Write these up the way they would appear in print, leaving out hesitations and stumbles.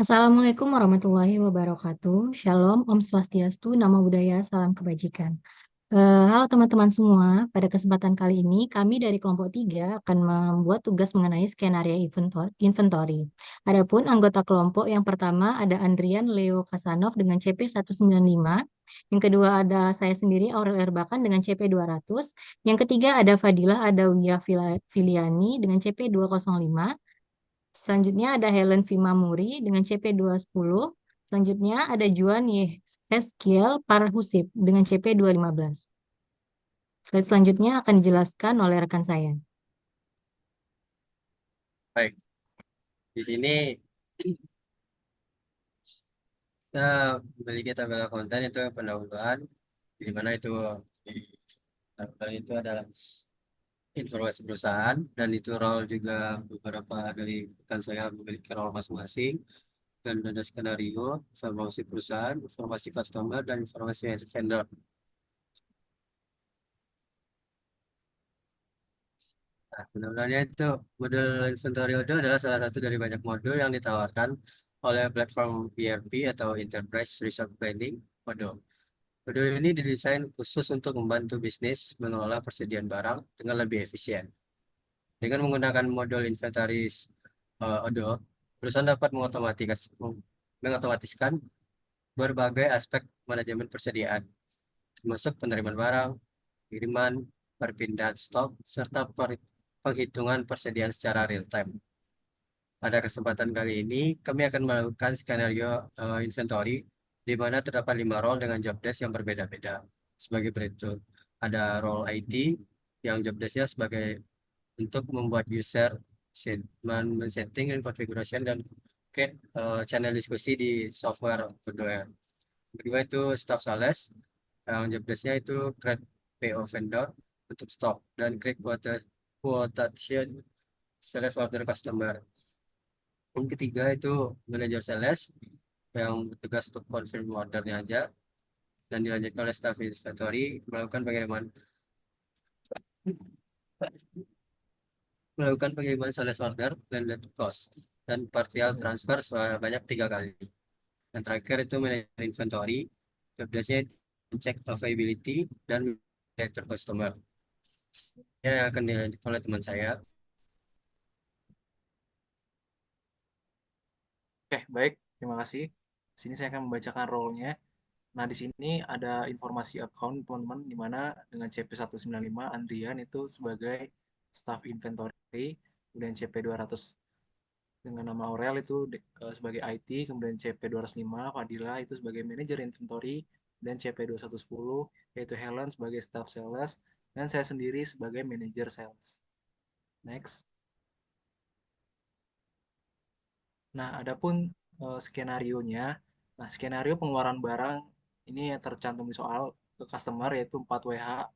Assalamualaikum warahmatullahi wabarakatuh. Shalom, Om Swastiastu, Namo Buddhaya, Salam Kebajikan. Halo teman-teman semua, pada kesempatan kali ini kami dari kelompok 3 akan membuat tugas mengenai skenario inventory. Adapun anggota kelompok yang pertama ada Andrian Leo Kasanov dengan CP195, yang kedua ada saya sendiri Aurel Erbakan dengan CP200, yang ketiga ada Fadilah Adawiyah Filiani dengan CP205. Selanjutnya ada Helen Vimamuri dengan CP210. Selanjutnya ada Juan Yeskiel Parhusip dengan CP215. Slide selanjutnya akan dijelaskan oleh rekan saya. Baik, di sini kita memiliki tabel konten itu pendahuluan, di mana itu di tabel itu adalah informasi perusahaan dan itu role juga beberapa dari rekan saya memiliki role masing-masing dan ada skenario, informasi perusahaan, informasi customer dan informasi vendor. Nah, sebenarnya itu model inventory Odoo adalah salah satu dari banyak modul yang ditawarkan oleh platform ERP atau Enterprise Resource Planning Odoo. Modul ini didesain khusus untuk membantu bisnis mengelola persediaan barang dengan lebih efisien. Dengan menggunakan modul inventaris Odoo, perusahaan dapat mengotomatiskan berbagai aspek manajemen persediaan, termasuk penerimaan barang, kiriman, perpindahan stok, serta penghitungan persediaan secara real time. Pada kesempatan kali ini, kami akan melakukan skenario inventory di mana terdapat 5 role dengan job desk yang berbeda-beda. Sebagai berikut, ada role IT yang job desk-nya sebagai untuk membuat user setting dan configuration dan create channel diskusi di software hardware. Kedua itu staff sales yang job desk-nya itu create PO vendor untuk stok dan create quotation sales order customer. Yang ketiga itu manajer sales yang bertugas untuk confirm ordernya aja dan dilanjutkan oleh staff inventory melakukan pengiriman sales order landed cost dan partial transfer sebanyak 3 kali. Yang terakhir itu manajer inventory, job desk-nya cek availability dan manager customer. Yang akan dilanjutkan oleh teman saya. Oke, baik. Terima kasih. Di sini saya akan membacakan role-nya. Nah, di sini ada informasi account, teman-teman, di mana dengan CP195, Andrian itu sebagai staff inventory, kemudian CP200 dengan nama Aurel itu sebagai IT, kemudian CP205, Fadila itu sebagai manager inventory, dan CP2110 yaitu Helen sebagai staff sales, dan saya sendiri sebagai manager sales. Next. Nah, adapun skenario-nya, nah skenario pengeluaran barang ini yang tercantum di soal ke customer yaitu 4WH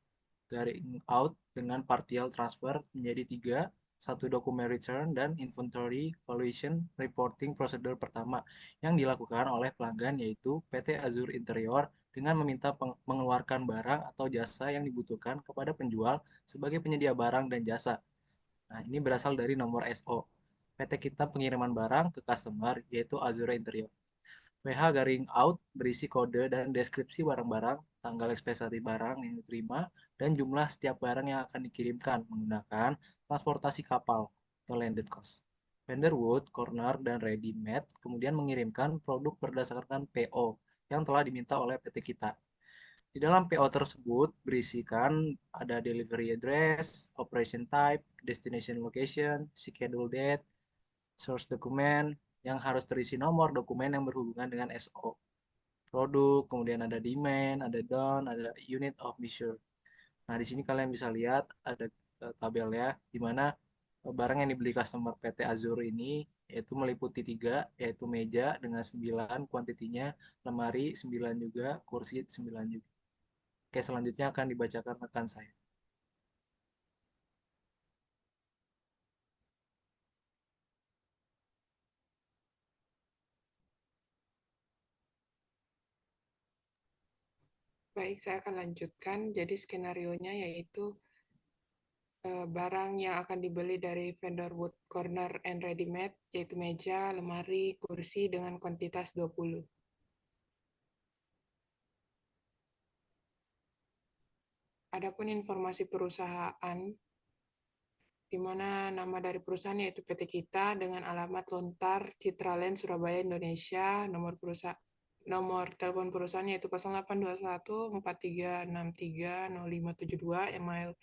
garing out dengan partial transfer menjadi 3, satu dokumen return dan inventory valuation reporting prosedur pertama yang dilakukan oleh pelanggan yaitu PT Azure Interior dengan meminta mengeluarkan barang atau jasa yang dibutuhkan kepada penjual sebagai penyedia barang dan jasa. Nah, ini berasal dari nomor SO. PT kita pengiriman barang ke customer, yaitu Azure Interior. WH garing out berisi kode dan deskripsi barang-barang, tanggal ekspektasi barang yang diterima, dan jumlah setiap barang yang akan dikirimkan menggunakan transportasi kapal atau landed cost. Vendor Wood, Corner, dan Ready Made kemudian mengirimkan produk berdasarkan PO yang telah diminta oleh PT kita. Di dalam PO tersebut berisikan ada delivery address, operation type, destination location, schedule date, source dokumen yang harus terisi nomor dokumen yang berhubungan dengan SO. Produk, kemudian ada demand, ada done, ada unit of measure. Nah, di sini kalian bisa lihat ada tabel ya, di mana barang yang dibeli customer PT Azure ini yaitu meliputi 3, yaitu meja dengan 9 kuantitinya, lemari 9 juga, kursi 9 juga. Oke, selanjutnya akan dibacakan rekan saya. Baik, saya akan lanjutkan. Jadi skenario-nya yaitu barang yang akan dibeli dari vendor Wood Corner and Ready Made, yaitu meja, lemari, kursi dengan kuantitas 20. Adapun informasi perusahaan, di mana nama dari perusahaan yaitu PT Kita dengan alamat Lontar, Citraland, Surabaya, Indonesia, nomor telepon perusahaan yaitu 0821 4363 0572, email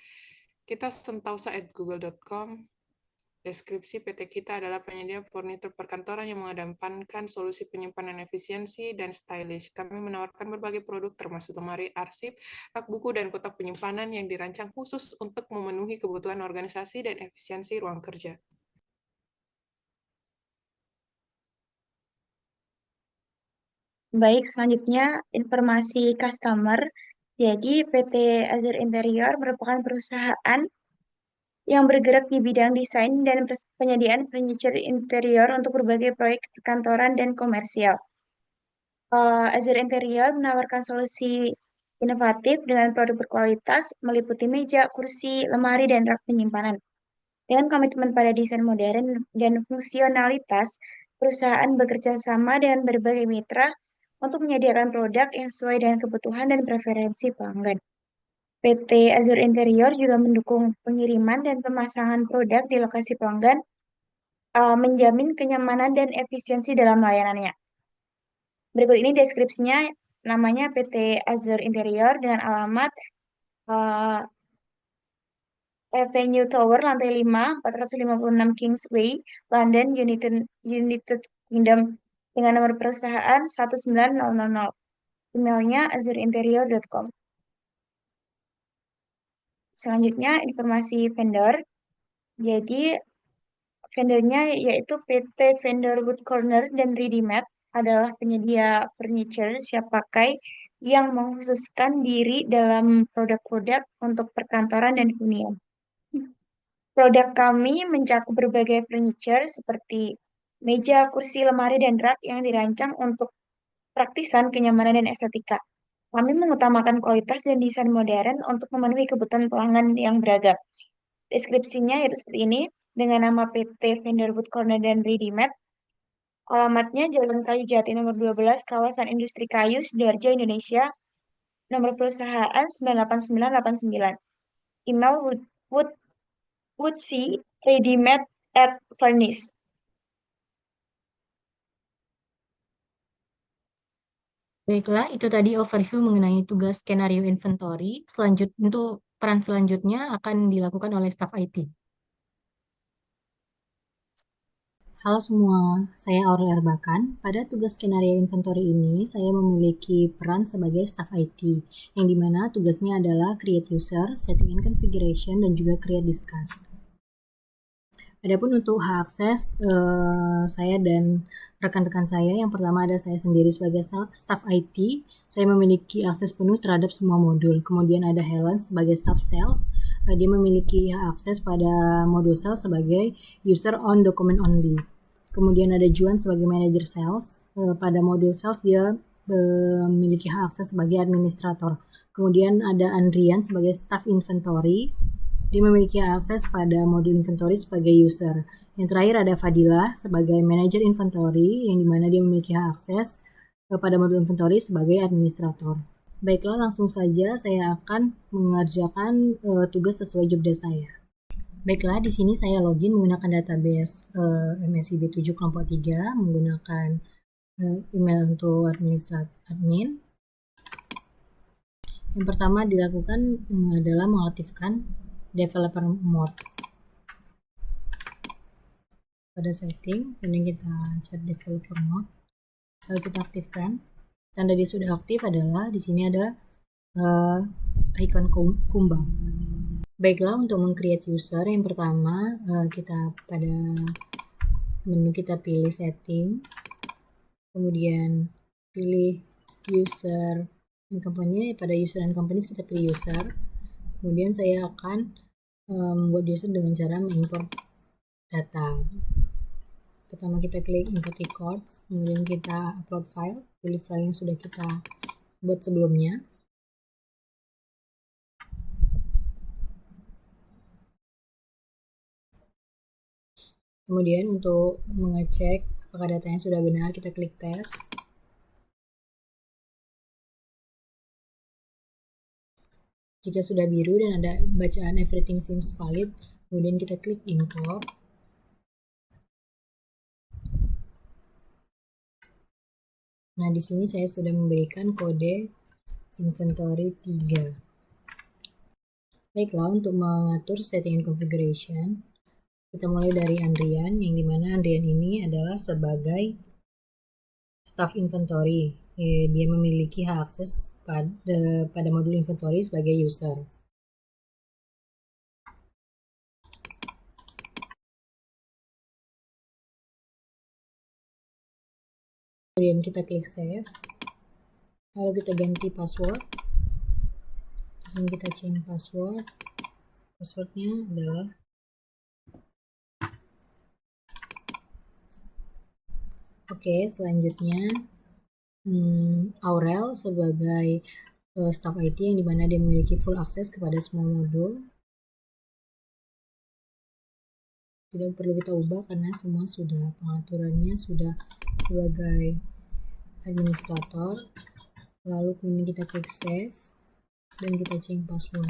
kita sentausa@google.com. Deskripsi PT Kita adalah penyedia furnitur perkantoran yang mengedepankan solusi penyimpanan efisiensi dan stylish. Kami menawarkan berbagai produk termasuk lemari arsip, rak buku, dan kotak penyimpanan yang dirancang khusus untuk memenuhi kebutuhan organisasi dan efisiensi ruang kerja. Baik, selanjutnya informasi customer. Jadi PT Azure Interior merupakan perusahaan yang bergerak di bidang desain dan penyediaan furniture interior untuk berbagai proyek kantoran dan komersial. Azure Interior menawarkan solusi inovatif dengan produk berkualitas meliputi meja, kursi, lemari, dan rak penyimpanan. Dengan komitmen pada desain modern dan fungsionalitas, perusahaan bekerja sama dengan berbagai mitra untuk menyediakan produk yang sesuai dengan kebutuhan dan preferensi pelanggan. PT Azure Interior juga mendukung pengiriman dan pemasangan produk di lokasi pelanggan, menjamin kenyamanan dan efisiensi dalam layanannya. Berikut ini deskripsinya, namanya PT Azure Interior dengan alamat Avenue Tower, lantai 5, 456 Kingsway, London, United Kingdom, dengan nomor perusahaan 19000. Emailnya azureinterior.com. Selanjutnya, informasi vendor. Jadi, vendornya yaitu PT Vendor Wood Corner dan Ready Made adalah penyedia furniture siap pakai yang mengkhususkan diri dalam produk-produk untuk perkantoran dan hunian. Produk kami mencakup berbagai furniture seperti meja, kursi, lemari, dan rak yang dirancang untuk praktisan, kenyamanan, dan estetika. Kami mengutamakan kualitas dan desain modern untuk memenuhi kebutuhan pelanggan yang beragam. Deskripsinya yaitu seperti ini, dengan nama PT Vendor Wood Corner dan Ready Made. Alamatnya Jalan Kayu Jati nomor 12, Kawasan Industri Kayu, Sidoarjo, Indonesia. Nomor perusahaan 98989. Email woodsy@furnish. Baiklah, itu tadi overview mengenai tugas skenario inventory. Untuk peran selanjutnya akan dilakukan oleh staf IT. Halo semua, saya Aurel Erbakan. Pada tugas skenario inventory ini, saya memiliki peran sebagai staf IT, yang dimana tugasnya adalah create user, setting and configuration, dan juga create discuss. Adapun untuk hak akses, saya dan rekan-rekan saya, yang pertama ada saya sendiri sebagai staf IT, saya memiliki akses penuh terhadap semua modul. Kemudian ada Helen sebagai staf sales, dia memiliki hak akses pada modul sales sebagai user on document only. Kemudian ada Juan sebagai manager sales, pada modul sales dia memiliki hak akses sebagai administrator. Kemudian ada Andrian sebagai staf inventory, dia memiliki akses pada modul inventory sebagai user. Yang terakhir ada Fadila sebagai manager inventory, yang dimana dia memiliki hak akses pada modul inventory sebagai administrator. Baiklah, langsung saja saya akan mengerjakan tugas sesuai job desk saya. Baiklah, di sini saya login menggunakan database MSIB 7 kelompok 3, menggunakan email untuk admin. Yang pertama dilakukan adalah mengaktifkan developer mode. Pada setting, kemudian kita cari developer mode. Lalu kita aktifkan. Tanda dia sudah aktif adalah di sini ada icon kumbang. Baiklah, untuk meng-create user, yang pertama kita pada menu kita pilih setting, kemudian pilih user dan company. Pada user dan company kita pilih user. Kemudian saya akan membuat user dengan cara mengimport data. Pertama kita klik import records, kemudian kita upload file, pilih file yang sudah kita buat sebelumnya. Kemudian untuk mengecek apakah datanya sudah benar, kita klik tes. Jika sudah biru dan ada bacaan everything seems valid, kemudian kita klik import. Nah, di sini saya sudah memberikan kode inventory 3. Baiklah, untuk mengatur setting and configuration, kita mulai dari Andrian, yang dimana Andrian ini adalah sebagai staff inventory. Dia memiliki hak akses pada modul inventory sebagai user. Kemudian kita klik save, lalu kita ganti password. Di sini kita change password. Passwordnya adalah oke. Selanjutnya Aurel sebagai staff IT, yang dimana dia memiliki full akses kepada semua modul. Tidak perlu kita ubah karena semua sudah, pengaturannya sudah sebagai administrator. Lalu kemudian kita klik save dan kita change password.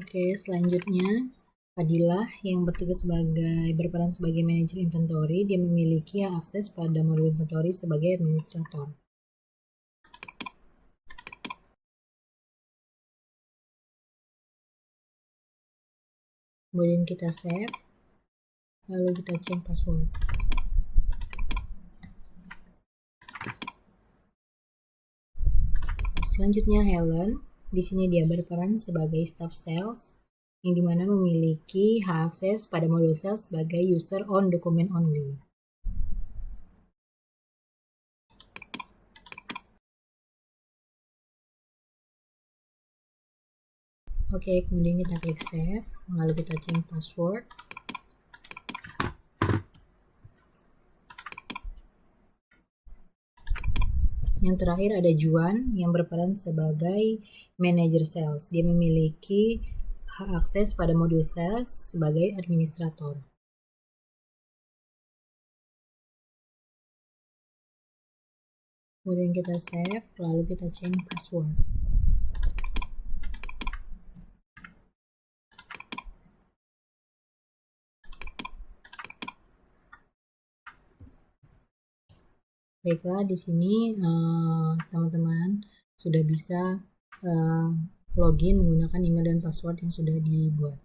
Oke, selanjutnya Fadilah yang berperan sebagai manajer inventory. Dia memiliki hak akses pada modul inventory sebagai administrator. Kemudian kita save, lalu kita change password. Selanjutnya Helen, di sini dia berperan sebagai staff sales, yang dimana memiliki hak akses pada modul sales sebagai user on document only. Oke, kemudian kita klik save, lalu kita change password. Yang terakhir ada Juan yang berperan sebagai manager sales. Dia memiliki hak akses pada modul sales sebagai administrator. Kemudian kita save, lalu kita change password. Baiklah, di sini teman-teman sudah bisa login menggunakan email dan password yang sudah dibuat.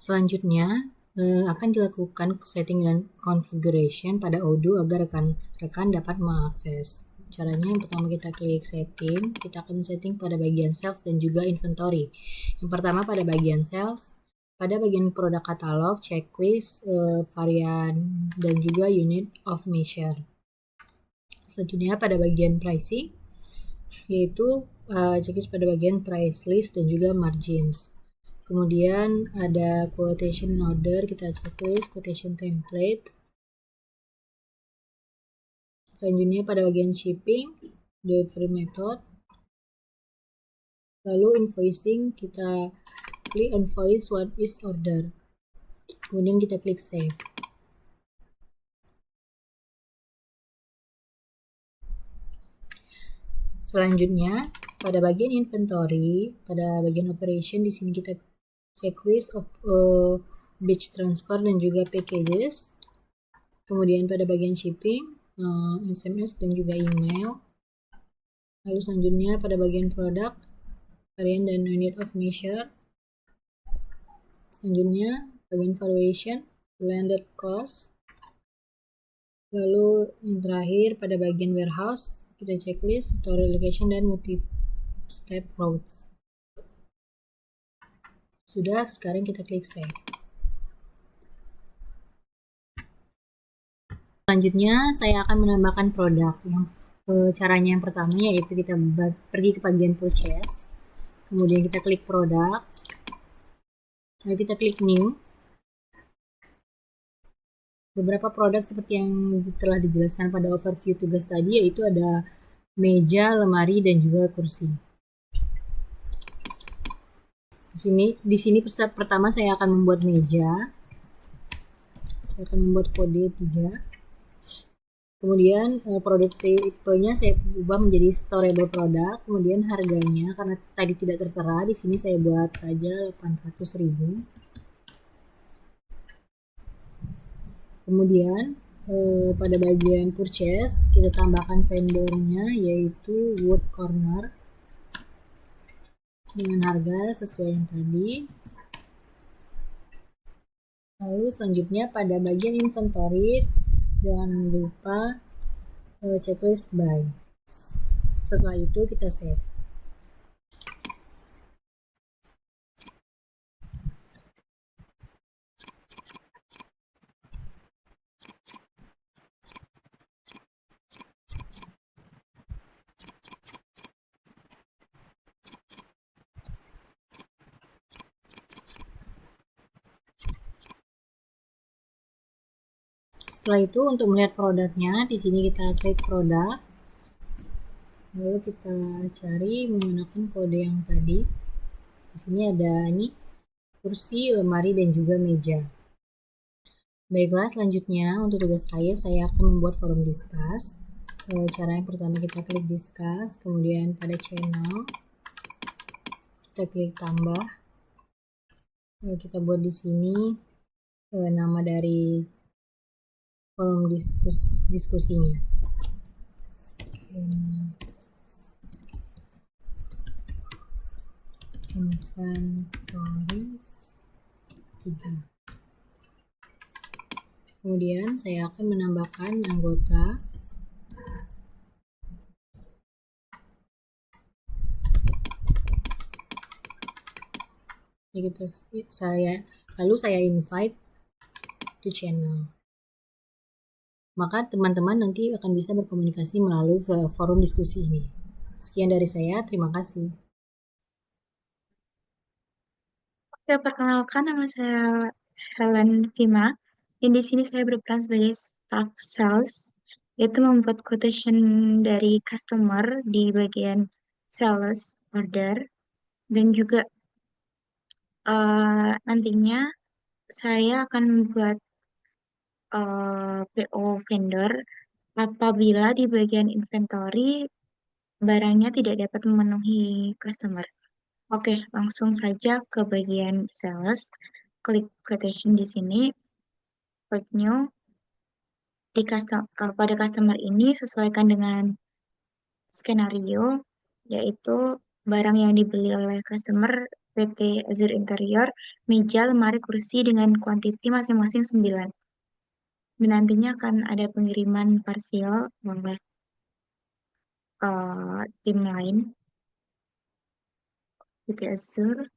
Selanjutnya akan dilakukan setting dan configuration pada Odoo agar rekan-rekan dapat mengakses. Caranya yang pertama kita klik setting, kita akan setting pada bagian sales dan juga inventory. Yang pertama pada bagian sales, pada bagian produk katalog, checklist, varian, dan juga unit of measure. Selanjutnya pada bagian pricing, yaitu checklist pada bagian price list dan juga margins. Kemudian ada quotation order, kita checklist, quotation template. Selanjutnya pada bagian shipping, delivery method. Lalu invoicing, kita klik invoice what is order. Kemudian kita klik save. Selanjutnya pada bagian inventory, pada bagian operation, di sini kita checklist of batch transfer dan juga packages. Kemudian pada bagian shipping, SMS dan juga email. Lalu selanjutnya pada bagian produk, varian dan unit of measure. Selanjutnya bagian valuation, landed cost. Lalu yang terakhir pada bagian warehouse, kita checklist, tutorial location, dan multi-step routes. Sudah, sekarang kita klik save. Selanjutnya, saya akan menambahkan produk. Caranya yang pertama yaitu kita pergi ke bagian purchase, kemudian kita klik produk, lalu kita klik new. Beberapa produk seperti yang telah dijelaskan pada overview tugas tadi, yaitu ada meja, lemari, dan juga kursi. Di sini pertama saya akan membuat meja. Saya akan membuat kode 3. Kemudian produk tipenya saya ubah menjadi storable product. Kemudian harganya karena tadi tidak tertera, di sini saya buat saja 800.000. Kemudian pada bagian purchase kita tambahkan vendornya yaitu Wood Corner dengan harga sesuai yang tadi. Lalu selanjutnya pada bagian inventory jangan lupa checklist buy. Setelah itu kita save. Setelah itu untuk melihat produknya, di sini kita klik produk. Lalu kita cari menggunakan kode yang tadi. Di sini ada ini kursi, lemari dan juga meja. Baiklah, selanjutnya untuk tugas terakhir saya akan membuat forum discuss. Cara yang pertama kita klik discuss, kemudian pada channel kita klik tambah. Kita buat di sini nama dari forum diskusinya. Inventory 3. Kemudian saya akan menambahkan anggota. Lalu saya invite to channel. Maka teman-teman nanti akan bisa berkomunikasi melalui forum diskusi ini. Sekian dari saya, terima kasih. Oke, perkenalkan nama saya Helen Vima. Dan di sini saya berperan sebagai staff sales, yaitu membuat quotation dari customer di bagian sales order. Dan juga nantinya saya akan membuat PO vendor apabila di bagian inventory barangnya tidak dapat memenuhi customer. Oke, langsung saja ke bagian sales. Klik quotation di sini, klik new. Pada customer ini sesuaikan dengan skenario, yaitu barang yang dibeli oleh customer PT Azure Interior, meja, lemari, kursi dengan kuantiti masing-masing 9. Dan nantinya akan ada pengiriman parsial oleh tim lain PT Azure.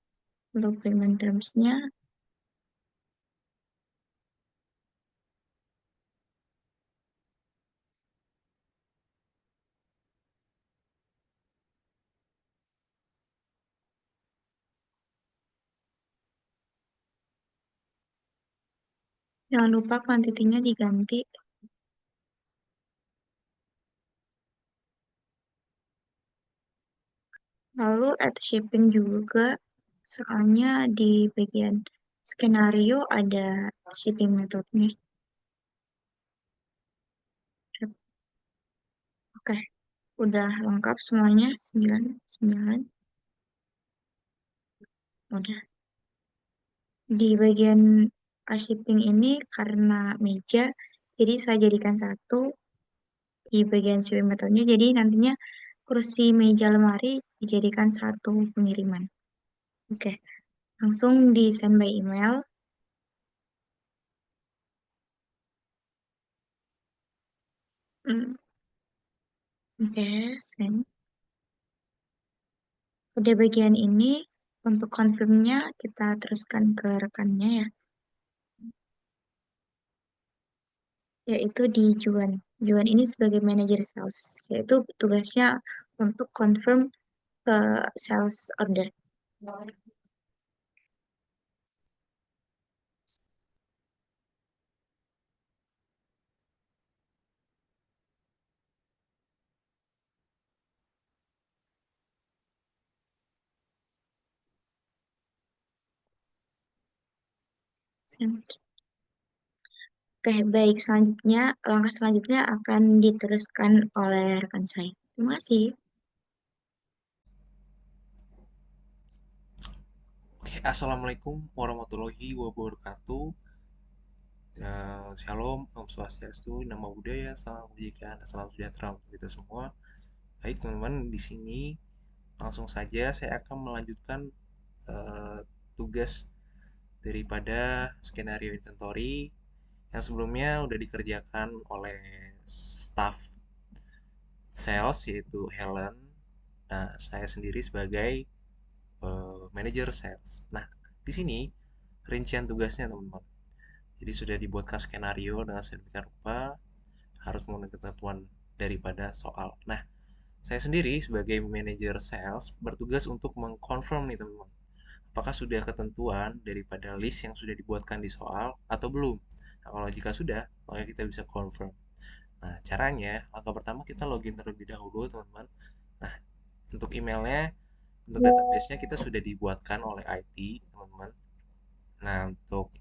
Untuk payment terms-nya, jangan lupa kuantitinya diganti. Lalu add shipping juga, soalnya di bagian skenario ada shipping methodenya. Oke, udah lengkap semuanya, 9, 9. Udah. Di bagian shipping ini karena meja, jadi saya jadikan satu di bagian shipping methodenya. Jadi nantinya kursi, meja, lemari dijadikan satu pengiriman. Oke, langsung di send by email. Oke, send. Pada bagian ini, untuk confirmnya kita teruskan ke rekannya ya, yaitu di Juan. Juan ini sebagai manajer sales, yaitu tugasnya untuk confirm ke sales order. Oke, baik. Selanjutnya, langkah selanjutnya akan diteruskan oleh rekan saya. Terima kasih. Oke, Assalamualaikum warahmatullahi wabarakatuh. Shalom, Om Swastiastu, Namo Buddhaya, salam kebajikan, salam sejahtera untuk kita semua. Baik teman-teman, di sini langsung saja saya akan melanjutkan eh, tugas daripada skenario inventory yang sebelumnya udah dikerjakan oleh staff sales yaitu Helen. Nah, saya sendiri sebagai manager sales. Nah, di sini rincian tugasnya teman-teman. Jadi sudah dibuatkan skenario dengan sedemikian rupa harus memenuhi ketentuan daripada soal. Nah, saya sendiri sebagai manajer sales bertugas untuk mengkonfirm nih teman-teman. Apakah sudah ketentuan daripada list yang sudah dibuatkan di soal atau belum? Nah, kalau jika sudah, maka kita bisa confirm. Nah, caranya, langkah pertama kita login terlebih dahulu teman-teman. Nah, untuk emailnya, untuk database-nya kita sudah dibuatkan oleh IT teman-teman. Nah, untuk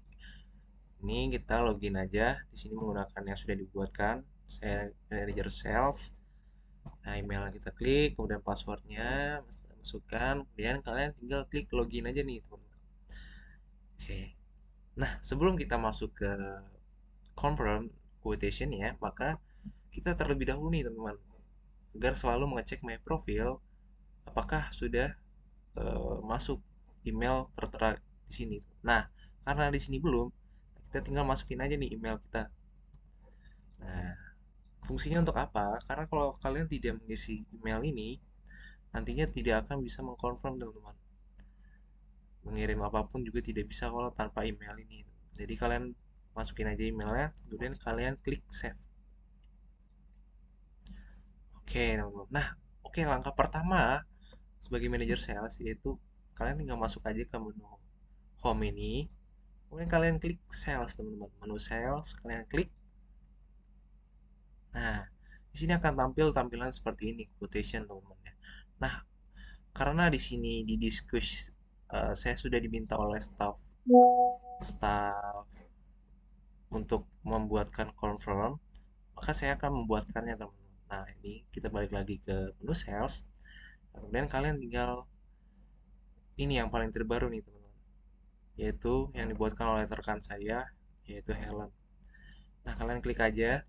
ini kita login aja di sini menggunakan yang sudah dibuatkan. Saya manager sales. Nah, email kita klik, kemudian passwordnya masukkan, kemudian kalian tinggal klik login aja nih teman-teman. Oke. Nah, sebelum kita masuk ke confirm quotation ya, maka kita terlebih dahulu nih teman-teman, agar selalu mengecek my profile apakah sudah masuk email tertera di sini. Nah, karena di sini belum, kita tinggal masukin aja nih email kita. Nah, fungsinya untuk apa? Karena kalau kalian tidak mengisi email ini, nantinya tidak akan bisa mengkonfirm teman-teman. Mengirim apapun juga tidak bisa kalau tanpa email ini. Jadi kalian masukin aja emailnya, kemudian kalian klik save. Oke, teman-teman. Nah, oke, langkah pertama sebagai manajer sales yaitu kalian tinggal masuk aja ke menu home ini. Kemudian kalian klik sales, teman-teman. Menu sales, kalian klik. Nah, di sini akan tampil tampilan seperti ini, quotation, teman-teman ya. Nah, karena di sini di diskus saya sudah diminta oleh staff untuk membuatkan confirm, maka saya akan membuatkannya teman-teman. Nah, ini kita balik lagi ke menu sales. Kemudian kalian tinggal ini yang paling terbaru nih teman-teman, yaitu yang dibuatkan oleh rekan saya, yaitu Helen. Nah, kalian klik aja.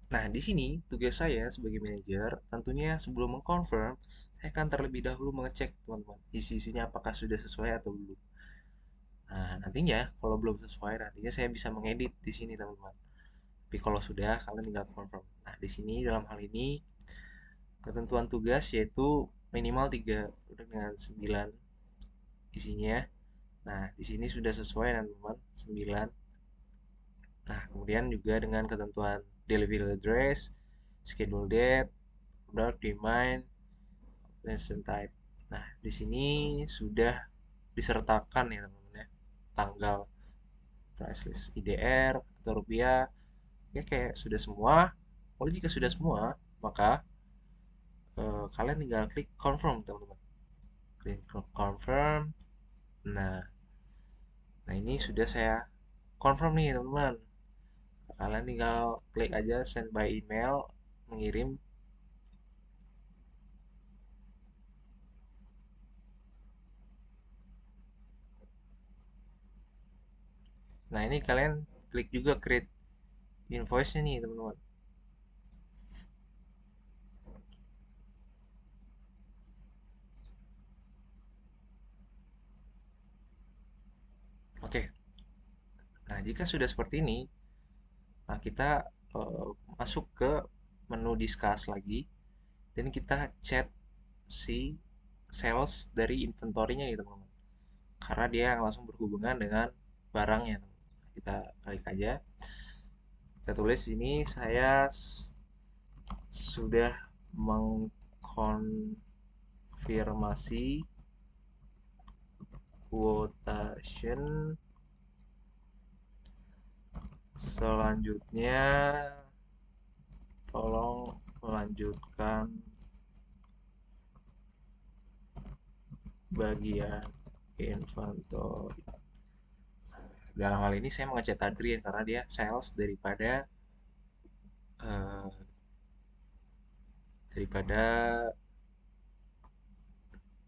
Nah, di sini tugas saya sebagai manajer, tentunya sebelum mengconfirm, saya akan terlebih dahulu mengecek teman-teman, isi-isinya apakah sudah sesuai atau belum. Nah, nantinya kalau belum sesuai, nantinya saya bisa mengedit di sini teman-teman. Tapi kalau sudah, kalian tinggal confirm. Nah, di sini dalam hal ini ketentuan tugas yaitu minimal 3 dengan 9 isinya. Nah, di sini sudah sesuai teman-teman, 9. Nah, kemudian juga dengan ketentuan delivery address, schedule date, product demand, lesson type. Nah, di sini sudah disertakan ya teman-teman ya, tanggal, price list IDR atau rupiah. Ya kayak sudah semua. Kalau jika sudah semua, maka kalian tinggal klik confirm teman-teman. Klik confirm. Nah, nah ini sudah saya confirm nih teman-teman. Kalian tinggal klik aja send by email, mengirim. Nah, ini kalian klik juga create invoice-nya nih teman-teman. Oke. Nah, jika sudah seperti ini, nah kita masuk ke menu discuss lagi dan kita chat si sales dari inventory-nya nih teman-teman. Karena dia yang langsung berhubungan dengan barangnya. Kita klik aja. Kita tulis ini saya sudah mengkonfirmasi quotation, selanjutnya tolong melanjutkan bagian inventory Dalam hal ini saya mengechat Adrian karena dia sales eh, daripada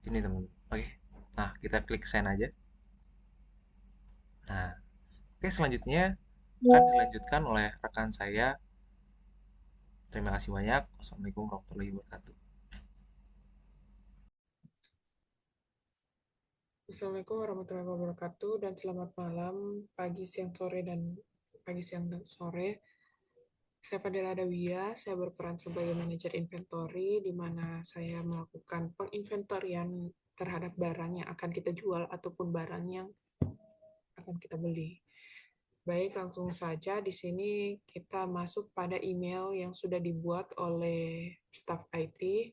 ini teman. Oke. Nah, kita klik send aja. Nah, oke selanjutnya akan dilanjutkan oleh rekan saya. Terima kasih banyak. Wassalamualaikum warahmatullahi wabarakatuh. Assalamualaikum warahmatullahi wabarakatuh dan selamat malam, pagi, siang, sore, dan pagi, siang, dan sore. Saya Fadila Adawiyah, saya berperan sebagai manajer inventory, di mana saya melakukan penginventorian terhadap barang yang akan kita jual ataupun barang yang akan kita beli. Baik, langsung saja di sini kita masuk pada email yang sudah dibuat oleh staf IT.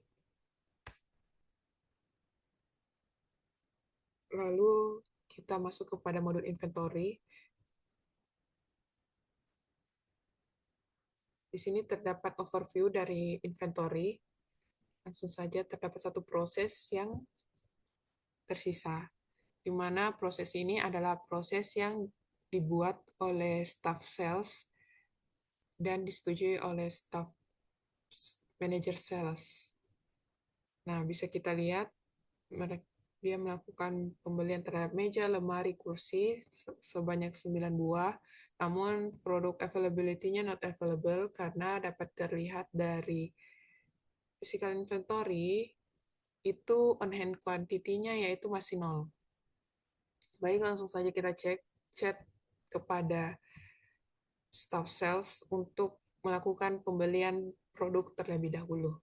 Lalu kita masuk kepada modul inventory. Di sini terdapat overview dari inventory. Langsung saja terdapat satu proses yang tersisa, di mana proses ini adalah proses yang dibuat oleh staff sales dan disetujui oleh staff manager sales. Nah, bisa kita lihat dia melakukan pembelian terhadap meja, lemari, kursi sebanyak 9 buah, namun produk availability-nya not available karena dapat terlihat dari physical inventory itu on hand quantity-nya yaitu masih 0. Baik, langsung saja kita chat kepada staff sales untuk melakukan pembelian produk terlebih dahulu.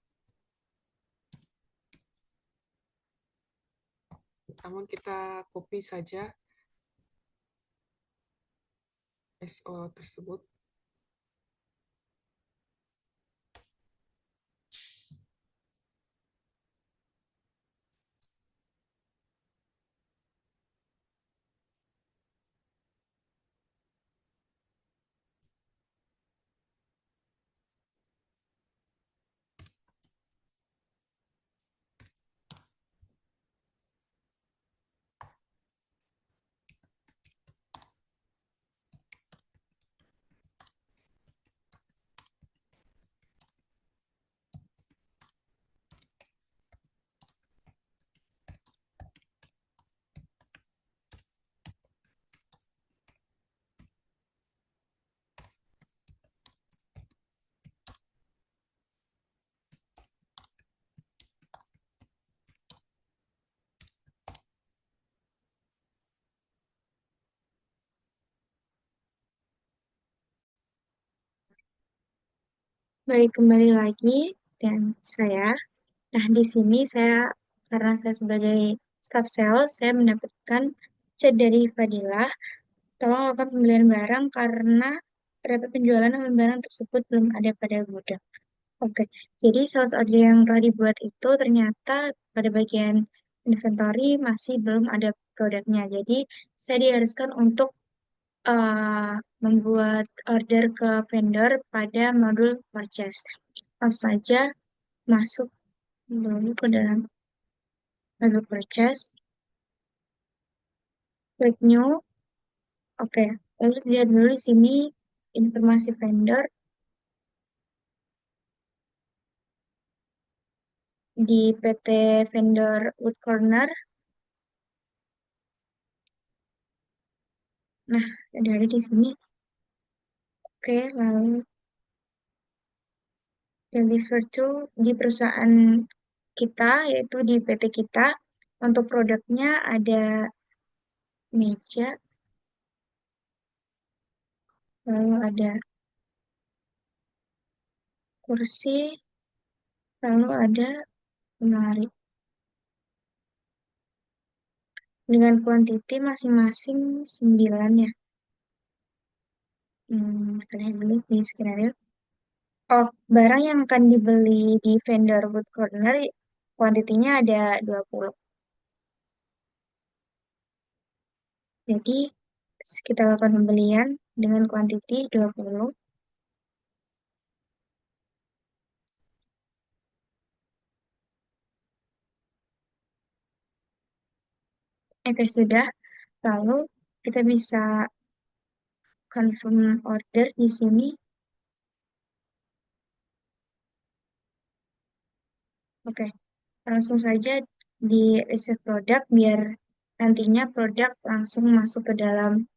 Namun kita copy saja SO tersebut. Baik, kembali lagi dan saya. Nah, di sini karena saya sebagai staff sales, saya mendapatkan chat dari Fadilah, tolong lakukan pembelian barang karena terdapat penjualan namun barang tersebut belum ada pada gudang. Oke, jadi sales order yang telah dibuat itu ternyata pada bagian inventory masih belum ada produknya. Jadi, saya diharuskan untuk membuat order ke vendor pada modul purchase. Langsung saja masuk dulu ke dalam modul purchase, klik new. Oke, lalu lihat dulu di sini informasi vendor di PT Vendor Wood Corner. Nah, dari di sini. Oke, lalu deliver to di perusahaan kita, yaitu di PT kita. Untuk produknya ada meja, lalu ada kursi, lalu ada lemari. Dengan kuantiti masing-masing 9 ya. Kita lihat dulu di skenario. Oh, barang yang akan dibeli di vendor Wood Corner, kuantitinya ada 20. Jadi, kita lakukan pembelian dengan kuantiti 20. Oke, sudah. Lalu, kita bisa confirm order di sini. Oke, langsung saja di receive product biar nantinya produk langsung masuk ke dalam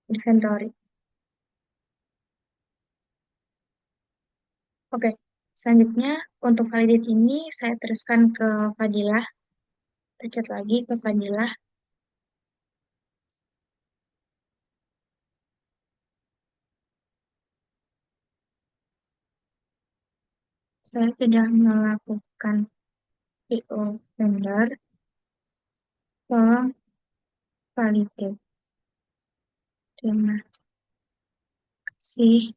inventory. Oke, selanjutnya untuk validate ini saya teruskan ke Fadilah. Pencet lagi ke Fadilah. Saya sudah melakukan PO vendor. Tolong validate. Terima kasih.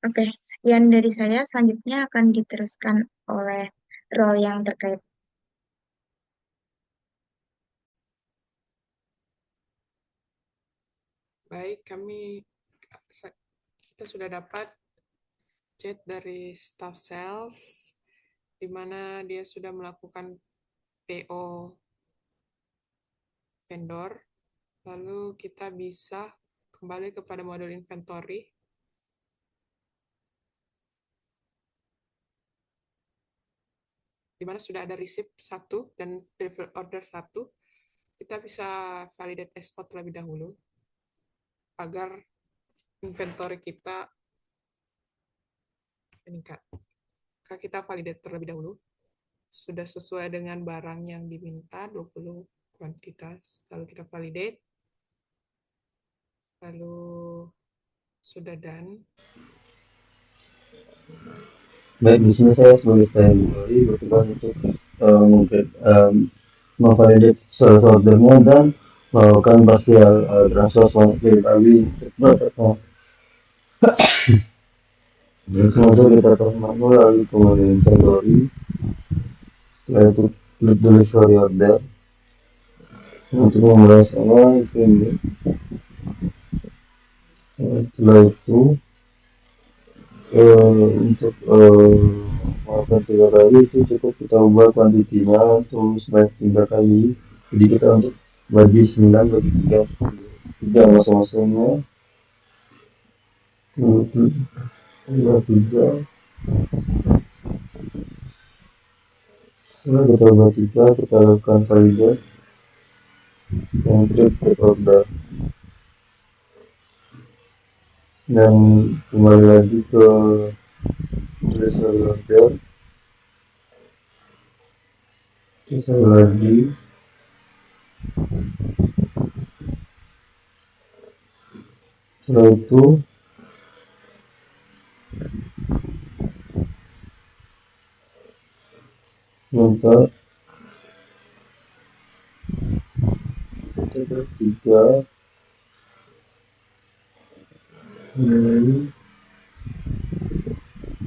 Oke, sekian dari saya. Selanjutnya akan diteruskan oleh role yang terkait. Baik, kita sudah dapat chat dari staff sales, di mana dia sudah melakukan PO vendor. Lalu kita bisa kembali kepada modul inventory. Di mana sudah ada receipt 1 dan deliver order 1. Kita bisa validate export terlebih dahulu agar inventory kita meningkat. Maka kita validate terlebih dahulu. Sudah sesuai dengan barang yang diminta, 20 kuantitas. Lalu kita validate. Lalu sudah done. Baik, di sini saya sebagai kembali bertugas untuk memvalidate sales ordernya dan melakukan partial transfer selanjutnya kali untuk jadi semuanya kita manual lalu kemudian inventory, setelah itu klik delivery order untuk memulai sama itu ini. Setelah itu untuk melakukan 3 kali itu cukup kita ubah kuantitinya untuk sebanyak 3 kali, jadi kita untuk bagi 9 bagi 3 masing-masingnya 3 setelah kita ubah 3 kita lakukan validate dan klik order dan kembali lagi ke delivery order. Kita lagi setelah itu minta kita 3 ini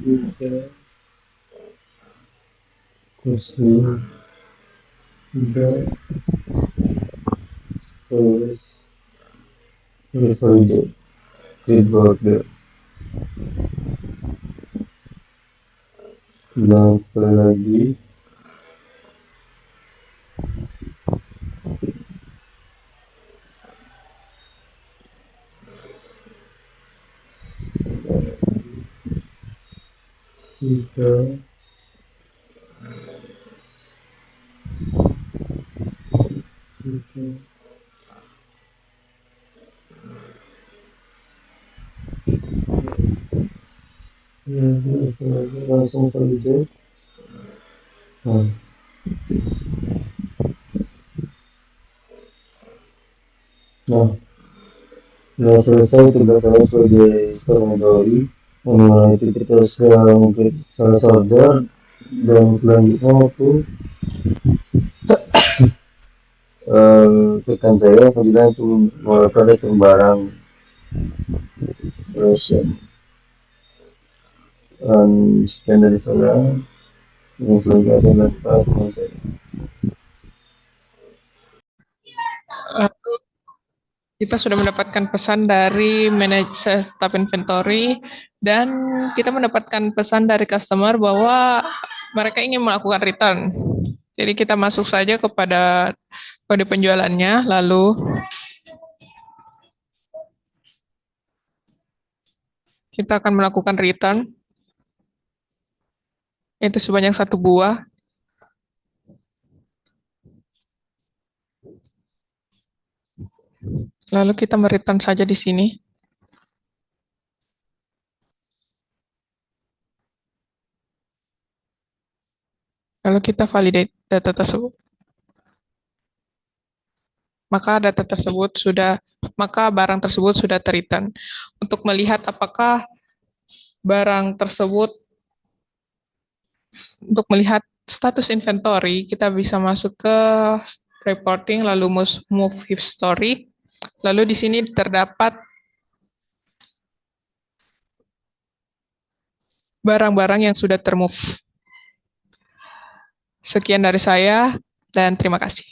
3 kursi 3 terus validate klik order dan sekali lagi kita langsung validate. Nah, sudah selesai tugas saya sebagai inventory mengenai kita sekarang mungkin sales order dan selanjutnya itu rekan saya apabila itu melakukan barang dan sekian dari saya. Ini juga ada teman saya. Kita sudah mendapatkan pesan dari manajer staff inventory dan kita mendapatkan pesan dari customer bahwa mereka ingin melakukan return. Jadi kita masuk saja kepada kode penjualannya, lalu kita akan melakukan return, itu sebanyak 1 buah. Lalu kita mereturn saja di sini. Lalu kita validate data tersebut. Maka barang tersebut sudah terreturn. Untuk melihat apakah barang tersebut, untuk melihat status inventory, kita bisa masuk ke reporting, lalu move history. Lalu di sini terdapat barang-barang yang sudah termove. Sekian dari saya, dan terima kasih.